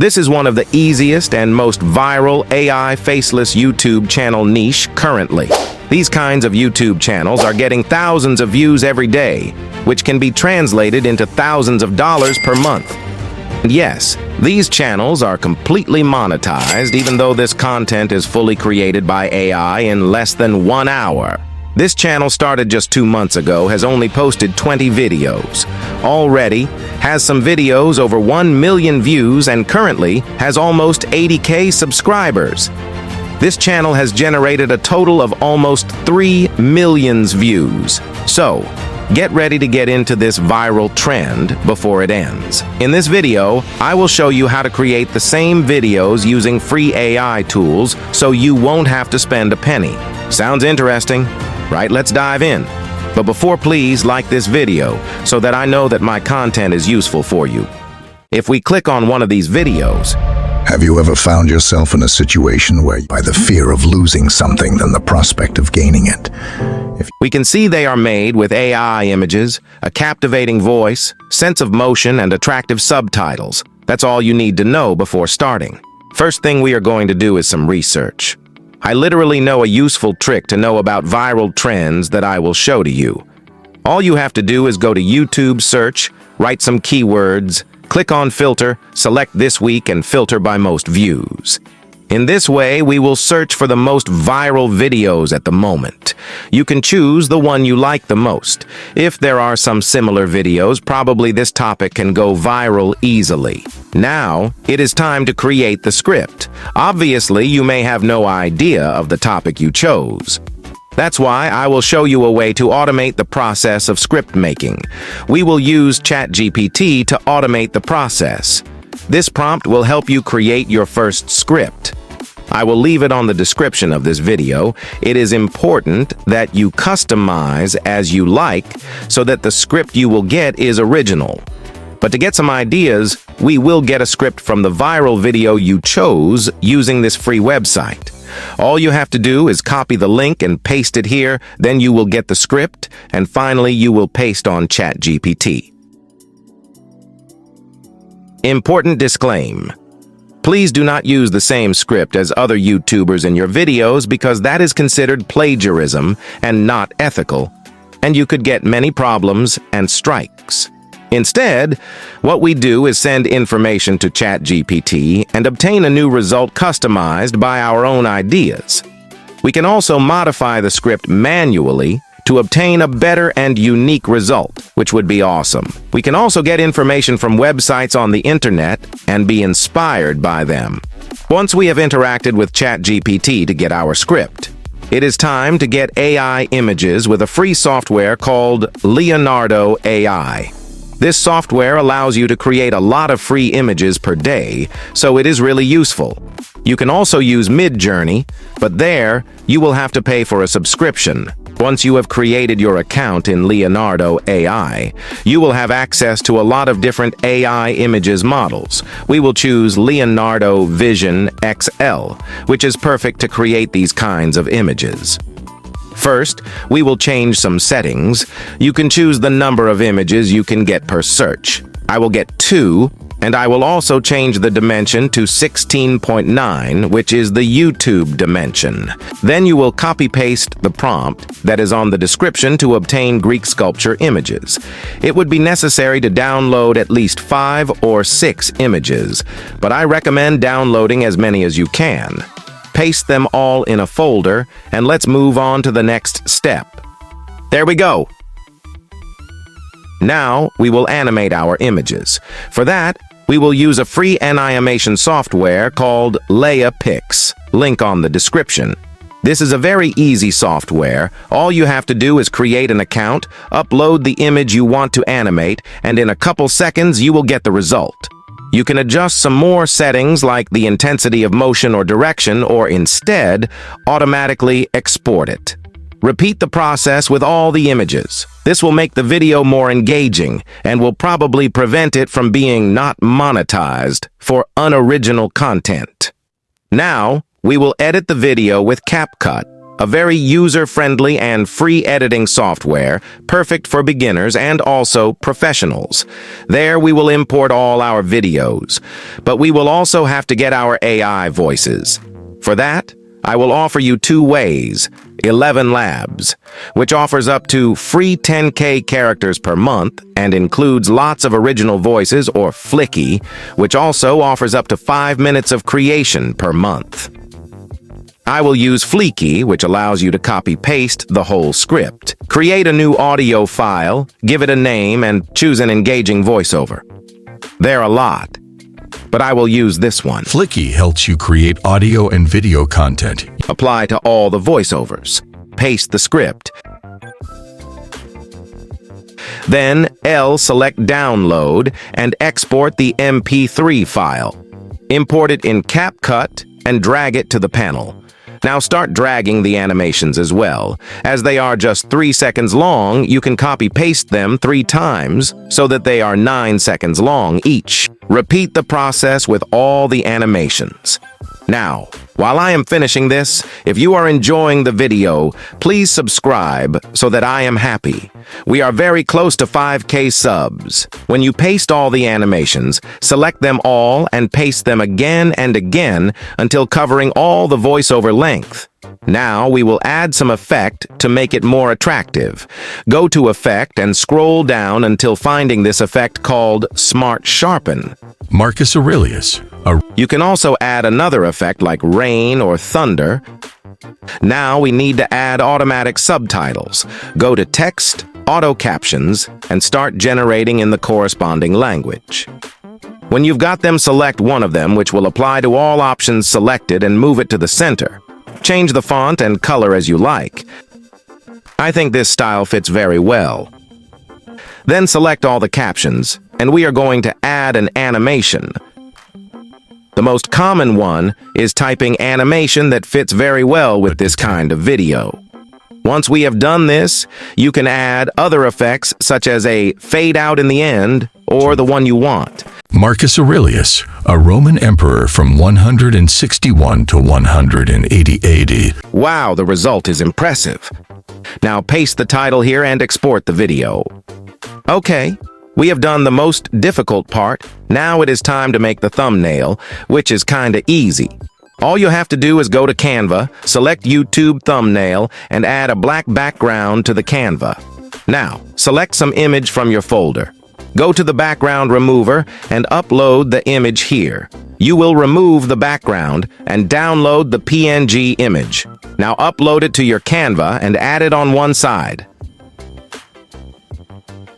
This is one of the easiest and most viral AI faceless YouTube channel niche currently. These kinds of YouTube channels are getting thousands of views every day, which can be translated into thousands of dollars per month. And yes, these channels are completely monetized, even though this content is fully created by AI in less than 1 hour. This channel started just 2 months ago, has only posted 20 videos. Already has some videos over 1 million views and currently has almost 80K subscribers. This channel has generated a total of almost 3 million views. So, get ready to get into this viral trend before it ends. In this video, I will show you how to create the same videos using free AI tools so you won't have to spend a penny. Sounds interesting? Right, let's dive in. But before, please like this video so that I know that my content is useful for you. If we click on one of these videos, have you ever found yourself in a situation where, by the fear of losing something than the prospect of gaining it? We can see they are made with AI images, a captivating voice, sense of motion, and attractive subtitles. That's all you need to know before starting. First thing we are going to do is some research. I literally know a useful trick to know about viral trends that I will show to you. All you have to do is go to YouTube, search, write some keywords, click on filter, select this week and filter by most views. In this way, we will search for the most viral videos at the moment. You can choose the one you like the most. If there are some similar videos, probably this topic can go viral easily. Now, it is time to create the script. Obviously, you may have no idea of the topic you chose. That's why I will show you a way to automate the process of script making. We will use ChatGPT to automate the process. This prompt will help you create your first script. I will leave it on the description of this video. It is important that you customize as you like so that the script you will get is original. But to get some ideas, we will get a script from the viral video you chose using this free website. All you have to do is copy the link and paste it here, then you will get the script, and finally you will paste on ChatGPT. Important disclaimer. Please do not use the same script as other YouTubers in your videos because that is considered plagiarism and not ethical, and you could get many problems and strikes. Instead, what we do is send information to ChatGPT and obtain a new result customized by our own ideas. We can also modify the script manually to obtain a better and unique result, which would be awesome. We can also get information from websites on the internet and be inspired by them. Once we have interacted with ChatGPT to get our script, it is time to get AI images with a free software called Leonardo AI. This software allows you to create a lot of free images per day, so it is really useful. You can also use Midjourney, but there you will have to pay for a subscription. Once you have created your account in Leonardo AI, you will have access to a lot of different AI images models. We will choose Leonardo Vision XL, which is perfect to create these kinds of images. First, we will change some settings. You can choose the number of images you can get per search. I will get 2, and I will also change the dimension to 16.9, which is the YouTube dimension. Then you will copy-paste the prompt that is on the description to obtain Greek sculpture images. It would be necessary to download at least 5 or 6 images, but I recommend downloading as many as you can. Paste them all in a folder, and let's move on to the next step. There we go. Now, we will animate our images. For that, we will use a free animation software called LeaPix, link on the description. This is a very easy software. All you have to do is create an account, upload the image you want to animate, and in a couple seconds you will get the result. You can adjust some more settings like the intensity of motion or direction, or instead, automatically export it. Repeat the process with all the images. This will make the video more engaging and will probably prevent it from being not monetized for unoriginal content. Now, we will edit the video with CapCut, a very user-friendly and free editing software, perfect for beginners and also professionals. There we will import all our videos, but we will also have to get our AI voices. For that, I will offer you two ways: ElevenLabs, which offers up to free 10K characters per month and includes lots of original voices, or Flicky, which also offers up to 5 minutes of creation per month. I will use Fleeky, which allows you to copy-paste the whole script, create a new audio file, give it a name, and choose an engaging voiceover. They're a lot, but I will use this one. Flicky helps you create audio and video content. Apply to all the voiceovers. Paste the script. Then select Download and export the MP3 file. Import it in CapCut and drag it to the panel. Now start dragging the animations as well. As they are just 3 seconds long, you can copy-paste them 3 times so that they are 9 seconds long each. Repeat the process with all the animations. Now, while I am finishing this, if you are enjoying the video, please subscribe so that I am happy. We are very close to 5K subs. When you paste all the animations, select them all and paste them again and again until covering all the voiceover length. Now we will add some effect to make it more attractive. Go to Effect and scroll down until finding this effect called Smart Sharpen. Marcus Aurelius. You can also add another effect like rain or thunder. Now we need to add automatic subtitles. Go to Text, Auto Captions, and start generating in the corresponding language. When you've got them, select one of them, which will apply to all options selected, and move it to the center. Change the font and color as you like. I think this style fits very well. Then select all the captions, and we are going to add an animation. The most common one is typing animation that fits very well with this kind of video. Once we have done this, you can add other effects such as a fade out in the end or the one you want. Marcus Aurelius, a Roman emperor from 161 to 180 AD. Wow, the result is impressive. Now paste the title here and export the video. Okay, we have done the most difficult part. Now it is time to make the thumbnail, which is kinda easy. All you have to do is go to Canva, select YouTube thumbnail, and add a black background to the Canva. Now, select some image from your folder. Go to the background remover and upload the image here. You will remove the background and download the PNG image. Now upload it to your Canva and add it on one side.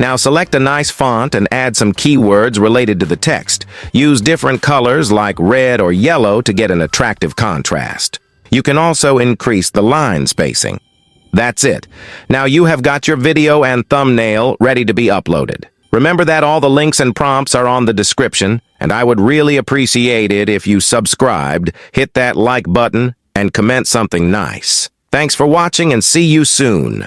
Now select a nice font and add some keywords related to the text. Use different colors like red or yellow to get an attractive contrast. You can also increase the line spacing. That's it. Now you have got your video and thumbnail ready to be uploaded. Remember that all the links and prompts are on the description, and I would really appreciate it if you subscribed, hit that like button, and comment something nice. Thanks for watching and see you soon.